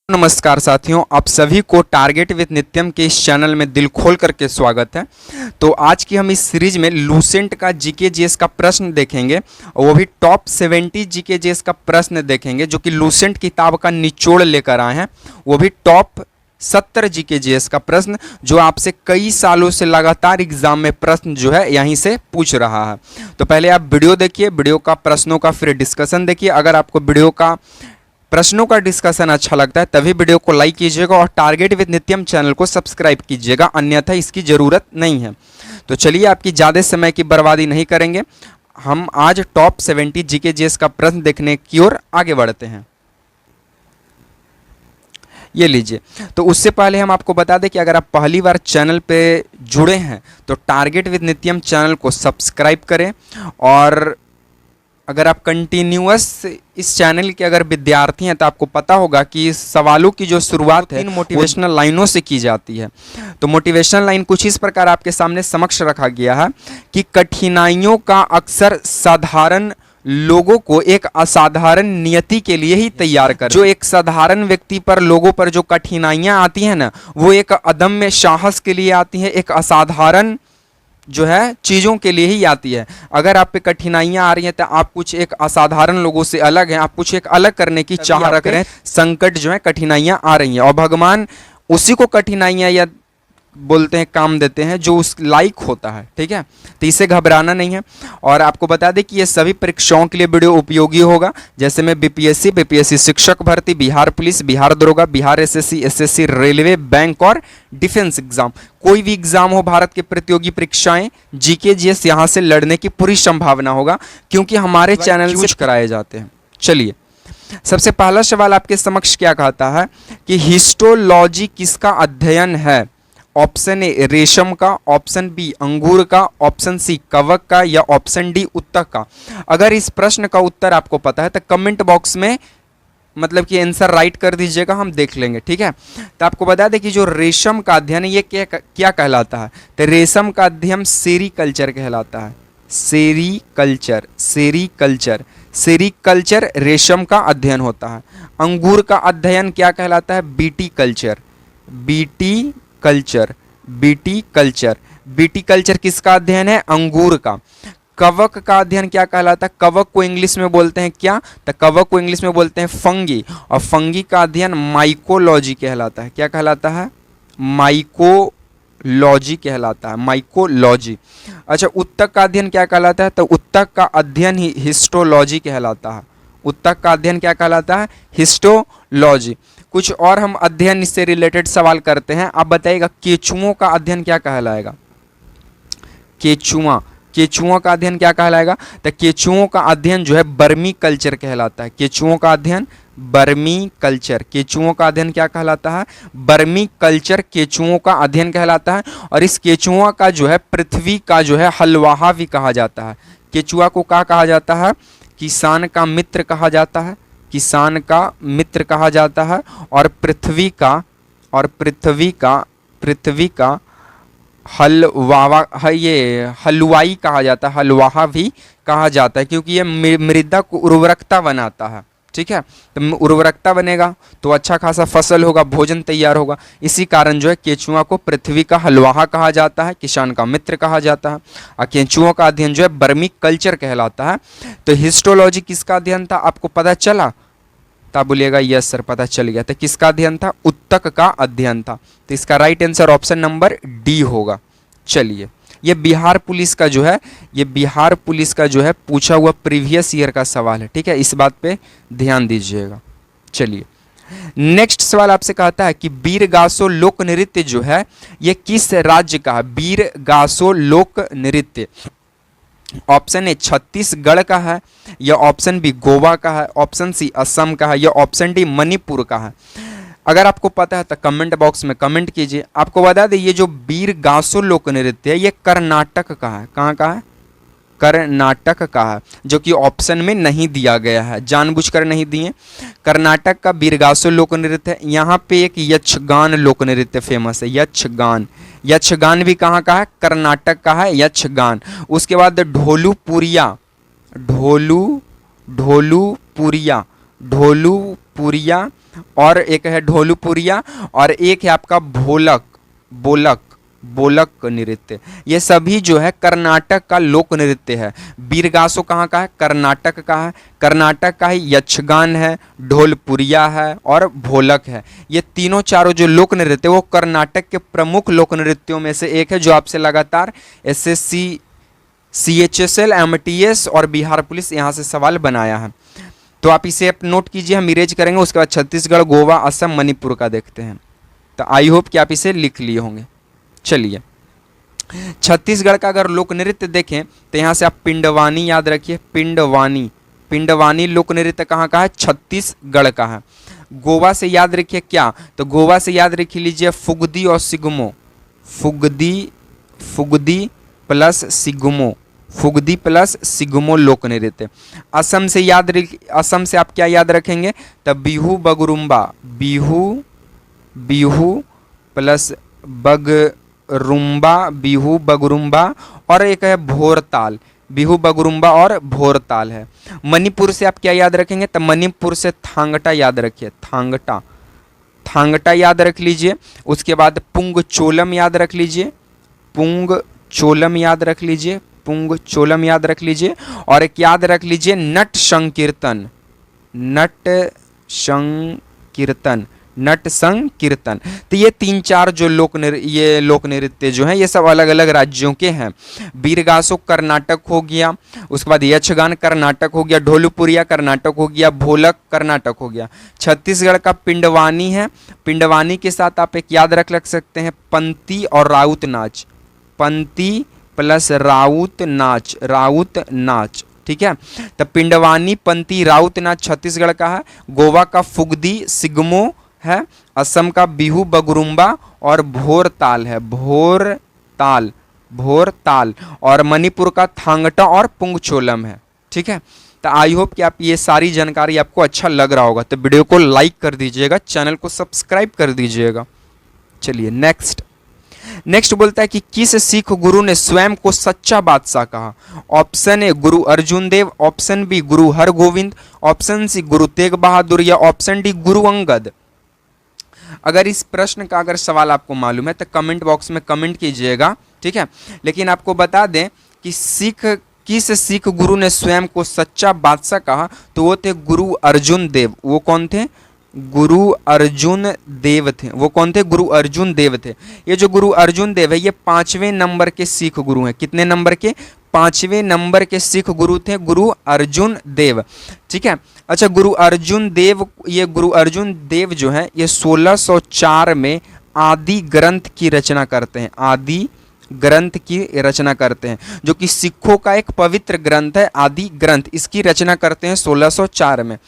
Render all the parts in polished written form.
नमस्कार साथियों, आप सभी को टारगेट विद नित्यम के इस चैनल में दिल खोल करके स्वागत है। तो आज की हम इस सीरीज में लूसेंट का जीके जीएस का प्रश्न देखेंगे, और वो भी टॉप 70 जीके जीएस का प्रश्न देखेंगे जो कि लूसेंट किताब का निचोड़ लेकर आए हैं। वो भी टॉप 70 जीके जीएस का प्रश्न जो आपसे कई सालों से लगातार एग्जाम में प्रश्न जो है यहीं से पूछ रहा है। तो पहले आप वीडियो देखिए, वीडियो का प्रश्नों का फिर डिस्कशन देखिए। अगर आपको वीडियो का प्रश्नों का डिस्कशन अच्छा लगता है तभी वीडियो को लाइक कीजिएगा और टारगेट विद नित्यम चैनल को सब्सक्राइब कीजिएगा, अन्यथा इसकी ज़रूरत नहीं है। तो चलिए, आपकी ज़्यादा समय की बर्बादी नहीं करेंगे, हम आज टॉप 70 जीके जीएस का प्रश्न देखने की ओर आगे बढ़ते हैं। ये लीजिए। तो उससे पहले हम आपको बता दें कि अगर आप पहली बार चैनल पे जुड़े हैं तो टारगेट विद नित्यम चैनल को सब्सक्राइब करें, और अगर आप कंटिन्यूअस इस चैनल के अगर विद्यार्थी हैं तो आपको पता होगा कि सवालों की जो शुरुआत है मोटिवेशनल लाइनों से की जाती है। तो मोटिवेशनल लाइन कुछ इस प्रकार आपके सामने समक्ष रखा गया है कि कठिनाइयों का अक्सर साधारण लोगों को एक असाधारण नियति के लिए ही तैयार कर। जो एक साधारण व्यक्ति पर, लोगों पर जो कठिनाइयाँ आती हैं ना, वो एक अदम्य साहस के लिए आती हैं, एक असाधारण जो है चीज़ों के लिए ही आती है। अगर आप पे कठिनाइयाँ आ रही हैं तो आप कुछ एक असाधारण लोगों से अलग हैं, आप कुछ एक अलग करने की चाह रख रहे हैं। संकट जो है, कठिनाइयाँ आ रही हैं, और भगवान उसी को कठिनाइयाँ या बोलते हैं काम देते हैं जो उस लायक होता है। ठीक है, तो इसे घबराना नहीं है। और आपको बता दें कि ये सभी परीक्षाओं के लिए वीडियो उपयोगी होगा, जैसे में बीपीएससी शिक्षक भर्ती, बिहार पुलिस, बिहार दरोगा, बिहार एसएससी रेलवे, बैंक और डिफेंस एग्जाम, कोई भी एग्जाम हो, भारत के प्रतियोगी परीक्षाएं, जीके जीएस यहाँ से लड़ने की पूरी संभावना होगा, क्योंकि हमारे चैनल से कराए जाते हैं। चलिए, सबसे पहला सवाल आपके समक्ष क्या कहता है कि हिस्टोलॉजी किसका अध्ययन है? ऑप्शन ए रेशम का, ऑप्शन बी अंगूर का, ऑप्शन सी कवक का, या ऑप्शन डी उत्तक का। अगर इस प्रश्न का उत्तर आपको पता है तो कमेंट बॉक्स में मतलब कि आंसर राइट कर दीजिएगा, हम देख लेंगे। ठीक है, तो आपको बता दें कि जो रेशम का अध्ययन है ये क्या कहलाता है? तो रेशम का अध्ययन सेरीकल्चर कहलाता है। सेरीकल्चर रेशम का अध्ययन होता है। अंगूर का अध्ययन क्या कहलाता है? बीटी कल्चर किसका अध्ययन है? अंगूर का। कवक का अध्ययन क्या कहलाता है? कवक को इंग्लिश में बोलते हैं क्या? तो कवक को इंग्लिश में बोलते हैं फंगी, और फंगी का अध्ययन माइकोलॉजी कहलाता है। क्या कहलाता है? माइकोलॉजी कहलाता है, माइकोलॉजी। अच्छा, उत्तक का अध्ययन क्या कहलाता है? तो उत्तक का अध्ययन ही हिस्टोलॉजी कहलाता है। उत्तक का अध्ययन क्या कहलाता है? हिस्टोलॉजी। कुछ और हम अध्ययन इससे रिलेटेड सवाल करते हैं। आप बताइएगा केचुओं का अध्ययन क्या कहलाएगा? केचुओं का अध्ययन क्या कहलाएगा? तो केचुओं का अध्ययन जो है बर्मी कल्चर कहलाता है। केचुओं का अध्ययन बर्मी कल्चर। केचुओं का अध्ययन क्या कहलाता है? बर्मी कल्चर केचुओं का अध्ययन कहलाता है। और इस केचुआ का जो है पृथ्वी का जो है हलवाहा भी कहा जाता है। केचुआ को क्या कहा जाता है? किसान का मित्र कहा जाता है, किसान का मित्र कहा जाता है। और पृथ्वी का हलवाहा, ये हलवाई कहा जाता है, हलवाहा भी कहा जाता है, क्योंकि ये मृदा को उर्वरकता बनाता है। ठीक है, तो उर्वरकता बनेगा तो अच्छा खासा फसल होगा, भोजन तैयार होगा। इसी कारण जो है केचुआ को पृथ्वी का हलवाहा कहा जाता है, किसान का मित्र कहा जाता है। और केचुओं का अध्ययन जो है बर्मी कल्चर कहलाता है। तो हिस्टोलॉजी किसका अध्ययन था? आपको पता चला? तब बोलिएगा यस सर, पता चल गया। तो किसका अध्ययन था? उत्तक का अध्ययन था। तो इसका right answer option number D होगा। चलिए, ये बिहार पुलिस का जो है पूछा हुआ प्रीवियस ईयर का सवाल है। ठीक है, इस बात पे ध्यान दीजिएगा। चलिए, नेक्स्ट सवाल आपसे कहता है कि बीरगासो लोक नृत्य जो है ये किस राज्य का है? बीरगासो लोक नृत्य, ऑप्शन ए छत्तीसगढ़ का है, या ऑप्शन बी गोवा का है, ऑप्शन सी असम का है, या ऑप्शन डी मणिपुर का है। अगर आपको पता है तो कमेंट बॉक्स में कमेंट कीजिए। आपको बता दें ये जो बीरगासो लोक नृत्य है ये कर्नाटक का है। कहाँ का है? कर्नाटक का है, जो कि ऑप्शन में नहीं दिया गया है, जानबूझकर नहीं दिए। कर्नाटक का बीरगासो लोक नृत्य है। यहाँ पे एक यक्षगान लोक नृत्य फेमस है, यक्षगान भी कहाँ का है? कर्नाटक का है यक्षगान। उसके बाद ढोलू पुरिया और एक है ढोलपुरिया, और एक है आपका भोलक बोलक बोलक नृत्य। ये सभी जो है कर्नाटक का लोक नृत्य है। बीरगासो कहाँ का है? कर्नाटक का है। कर्नाटक का ही यक्षगान है, ढोलपुरिया है और भोलक है। ये तीनों चारों जो लोक नृत्य वो कर्नाटक के प्रमुख लोक नृत्यों में से एक है, जो आपसे लगातार एसएससी, सीएचएसएल, एमटीएस और बिहार पुलिस यहाँ से सवाल बनाया है। तो आप इसे नोट कीजिए, हम इरेज करेंगे। उसके बाद छत्तीसगढ़, गोवा, असम, मणिपुर का देखते हैं। तो आई होप कि आप इसे लिख लिए होंगे। चलिए, छत्तीसगढ़ का अगर लोक नृत्य देखें तो यहाँ से आप पिंडवानी याद रखिए। पिंडवानी, पिंडवानी लोक नृत्य कहाँ का है? छत्तीसगढ़ का है। गोवा से याद रखिए क्या? तो गोवा से याद रख लीजिए फुगदी और सिगमो। फुगदी, फुगदी प्लस सिगमो, फुगदी प्लस सिगमो लोक नृत्य। असम से असम से आप क्या याद रखेंगे? तब बिहू बगरुम्बा, बिहू, बिहू प्लस बगरुम्बा, बिहू बगरुम्बा, और एक है भोरताल, बिहू बगरुम्बा और भोरताल है। मणिपुर से आप क्या याद रखेंगे? तो मणिपुर से थांगटा याद रखिए, थांगटा, थांगटा याद रख लीजिए। उसके बाद पुंग चोलम याद रख लीजिए, पुंग चोलम याद रख लीजिए, पुंग चोलम याद रख लीजिए। और एक याद रख लीजिए नट संकीर्तन, नट संकीर्तन, नट संकीर्तन। तो ये तीन चार जो लोक नृत्य जो हैं ये सब अलग अलग राज्यों के हैं। बीरगासो कर्नाटक हो गया, उसके बाद यक्षगान कर्नाटक हो गया, ढोलपुरिया कर्नाटक हो गया, भोलक कर्नाटक हो गया। छत्तीसगढ़ का पिंडवानी है। पिंडवानी के साथ आप एक याद रख सकते हैं पंती और राउत नाच, पंती प्लस राउत नाच, राउत नाच, ठीक है। तो पिंडवानी, पंती, राउत नाच छत्तीसगढ़ का है। गोवा का फुगदी सिगमो है। असम का बिहू बगरुम्बा और भोरताल है, भोरताल, भोरताल। और मणिपुर का थांगटा और पुंगचोलम है, ठीक है। तो आई होप कि आप ये सारी जानकारी आपको अच्छा लग रहा होगा। तो वीडियो को लाइक कर दीजिएगा, चैनल को सब्सक्राइब कर दीजिएगा। चलिए नेक्स्ट बोलता है कि किस सिख गुरु ने स्वयं को सच्चा बादशाह कहा? Option A Guru Arjun Dev, option B Guru Hargovind, option C Guru Tegh Bahadur, या ऑप्शन डी गुरु अंगद। अगर इस प्रश्न का अगर सवाल आपको मालूम है तो कमेंट बॉक्स में कमेंट कीजिएगा, ठीक है। लेकिन आपको बता दें कि किस सिख गुरु ने स्वयं को सच्चा बादशाह कहा? तो वो थे गुरु अर्जुन देव। वो कौन थे? गुरु अर्जुन देव थे। वो कौन थे? गुरु अर्जुन देव थे। ये जो गुरु अर्जुन देव है ये 5वें नंबर के सिख गुरु हैं। कितने नंबर के? 5वें नंबर के सिख गुरु थे गुरु अर्जुन देव, ठीक है। अच्छा, गुरु अर्जुन देव, ये गुरु अर्जुन देव जो है ये 1604 में आदि ग्रंथ की रचना करते हैं, आदि ग्रंथ की रचना करते हैं, जो कि सिखों का एक पवित्र ग्रंथ है। आदि ग्रंथ इसकी रचना करते हैं 1604 में।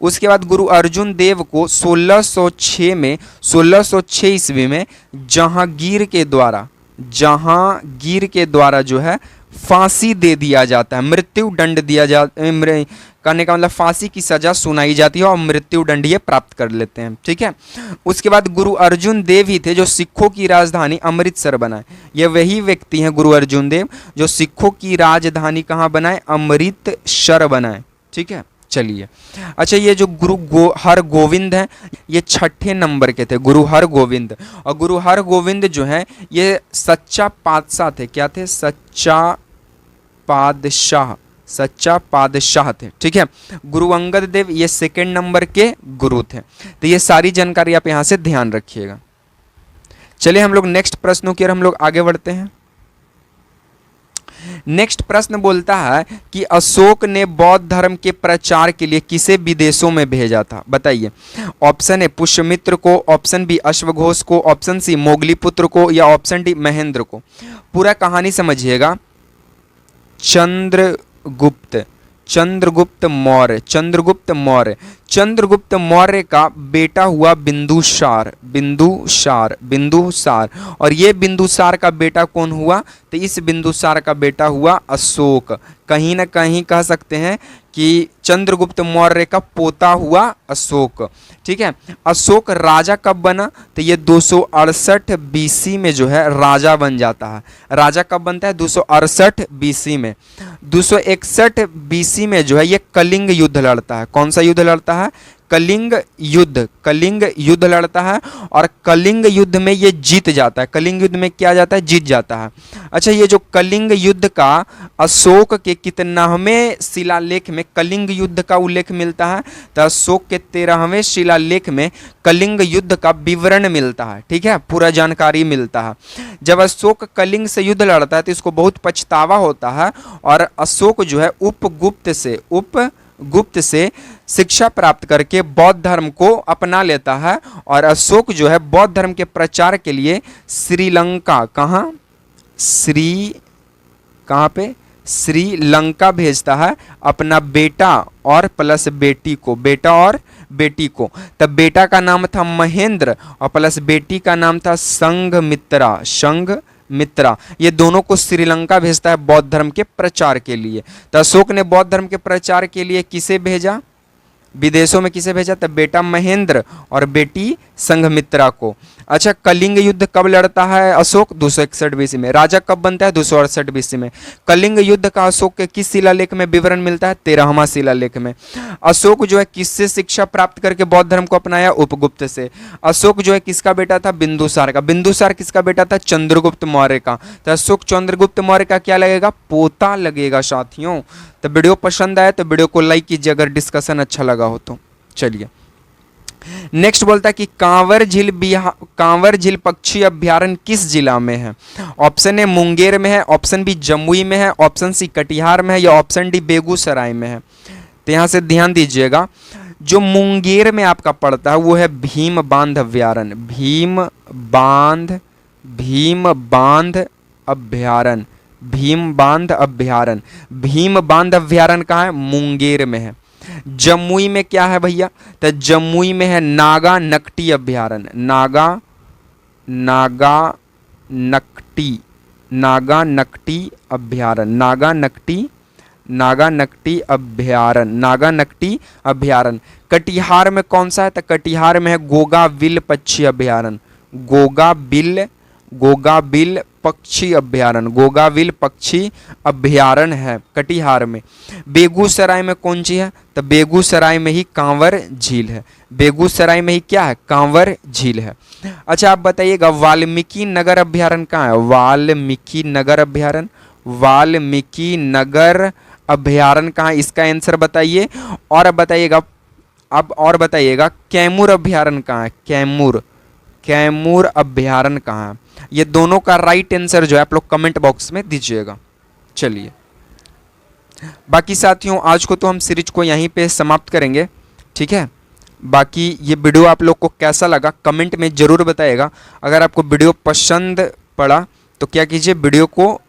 उसके बाद गुरु अर्जुन देव को 1606 ईस्वी में जहांगीर के द्वारा जो है फांसी दे दिया जाता है, मृत्यु दंड दिया करने का मतलब फांसी की सजा सुनाई जाती है और मृत्यु दंड ये प्राप्त कर लेते हैं, ठीक है। उसके बाद गुरु अर्जुन देव ही थे जो सिखों की राजधानी अमृतसर बनाए। ये वही व्यक्ति हैं गुरु अर्जुन देव जो सिखों की राजधानी कहाँ बनाए? अमृतसर बनाए, ठीक है। चलिए, अच्छा, ये जो गुरु हरगोविंद हैं ये 6ठे नंबर के थे, गुरु हरगोविंद। और गुरु हरगोविंद जो है ये सच्चा पातशाह थे। क्या थे? सच्चा पादशाह थे, ठीक है। गुरु अंगद देव ये 2nd नंबर के गुरु थे। तो ये सारी जानकारी आप यहाँ से ध्यान रखिएगा। चलिए हम लोग नेक्स्ट प्रश्नों की ओर हम लोग आगे बढ़ते हैं। नेक्स्ट प्रश्न बोलता है कि अशोक ने बौद्ध धर्म के प्रचार के लिए किसे विदेशों में भेजा था? बताइए। ऑप्शन ए पुष्यमित्र को, ऑप्शन बी अश्वघोष को, ऑप्शन सी मोगलीपुत्र को, या ऑप्शन डी महेंद्र को। पूरा कहानी समझिएगा। चंद्रगुप्त मौर्य का बेटा हुआ बिंदुसार। और ये बिंदुसार का बेटा कौन हुआ? तो इस बिंदुसार का बेटा हुआ अशोक। कहीं ना कहीं कह सकते हैं कि चंद्रगुप्त मौर्य का पोता हुआ अशोक, ठीक है। अशोक राजा कब बना? तो ये 268 बीसी में जो है राजा बन जाता है। राजा कब बनता है? 268 बीसी में। 261 बीसी में जो है ये कलिंग युद्ध लड़ता है। कौन सा युद्ध लड़ता है? कलिंग युद्ध लड़ता है और कलिंग युद्ध में ये जीत जाता है। कलिंग युद्ध में क्या जाता है? जीत जाता है। अच्छा, ये जो कलिंग युद्ध का अशोक के कितनावें शिलालेख में कलिंग युद्ध का उल्लेख मिलता है? तो अशोक के 13वें शिलालेख में कलिंग युद्ध का विवरण मिलता है। ठीक है, पूरा जानकारी मिलता है। जब अशोक कलिंग से युद्ध लड़ता है तो इसको बहुत पछतावा होता है और अशोक जो है उपगुप्त से शिक्षा प्राप्त करके बौद्ध धर्म को अपना लेता है और अशोक जो है बौद्ध धर्म के प्रचार के लिए श्रीलंका, श्रीलंका भेजता है अपना बेटा और प्लस बेटी को। तब बेटा का नाम था महेंद्र और प्लस बेटी का नाम था संघमित्रा। ये दोनों को श्रीलंका भेजता है बौद्ध धर्म के प्रचार के लिए। तो अशोक ने बौद्ध धर्म के प्रचार के लिए किसे भेजा? विदेशों में किसे भेजा? तब बेटा महेंद्र और बेटी संघमित्रा को। अच्छा, कलिंग युद्ध कब लड़ता है अशोक? 261 बीसी में। राजा कब बनता है? 268 बीसी में। कलिंग युद्ध का अशोक के किस शिलालेख में विवरण मिलता है? 13वां शिलालेख में। अशोक जो है किससे शिक्षा प्राप्त करके बौद्ध धर्म को अपनाया? उपगुप्त से। अशोक जो है किसका बेटा था? बिंदुसार का। बिंदुसार किसका बेटा था? चंद्रगुप्त मौर्य का। तो अशोक चंद्रगुप्त मौर्य का क्या लगेगा? पोता लगेगा साथियों। तो वीडियो पसंद आए तो वीडियो को लाइक कीजिए अगर डिस्कशन अच्छा लगा हो तो। चलिए नेक्स्ट बोलता है कि कांवर झील पक्षी अभ्यारण्य किस जिला में है? ऑप्शन ए मुंगेर में है, ऑप्शन बी जमुई में है, ऑप्शन सी कटिहार में है या ऑप्शन डी बेगूसराय में है। तो यहाँ से ध्यान दीजिएगा, जो मुंगेर में आपका पड़ता है वो है भीम बांध अभ्यारण्य। भीम बांध अभ्यारण्य कहाँ है? मुंगेर में है। जमुई में क्या है भैया? तो जमुई में है नागा नकटी अभ्यारण्य। नागा नकटी अभ्यारण्य। कटिहार में कौन सा है? तो कटिहार में है गोगा बिल पक्षी अभ्यारण्य। गोगाबिल पक्षी अभ्यारण्य है कटिहार में। बेगूसराय में कौन सी है? तो बेगूसराय में ही कांवर झील है। बेगूसराय में ही क्या है? कांवर झील है। अच्छा, आप बताइएगा वाल्मीकि नगर अभ्यारण्य कहाँ है? वाल्मीकि नगर अभ्यारण्य कहाँ है? इसका आंसर बताइए। और बताइएगा कैमूर अभ्यारण्य कहाँ है? कैमूर अभ्यारण्य कहाँ है? ये दोनों का राइट आंसर जो है आप लोग कमेंट बॉक्स में दीजिएगा। चलिए, बाकी साथियों आज को तो हम सीरीज को यहीं पे समाप्त करेंगे। ठीक है, बाकी ये वीडियो आप लोग को कैसा लगा कमेंट में ज़रूर बताइएगा। अगर आपको वीडियो पसंद पड़ा तो क्या कीजिए, वीडियो को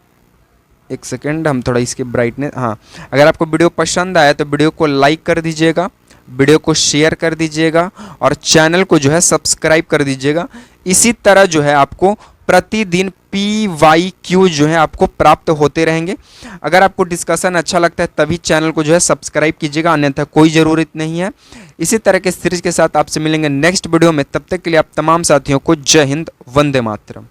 एक सेकेंड हम थोड़ा इसकी ब्राइटनेस, हाँ, अगर आपको वीडियो पसंद आया तो वीडियो को लाइक कर दीजिएगा, वीडियो को शेयर कर दीजिएगा और चैनल को जो है सब्सक्राइब कर दीजिएगा। इसी तरह जो है आपको प्रतिदिन PYQ जो है आपको प्राप्त होते रहेंगे। अगर आपको डिस्कशन अच्छा लगता है तभी चैनल को जो है सब्सक्राइब कीजिएगा, अन्यथा कोई ज़रूरत नहीं है। इसी तरह के सीरीज के साथ आपसे मिलेंगे नेक्स्ट वीडियो में। तब तक के लिए आप तमाम साथियों को जय हिंद, वंदे मातरम।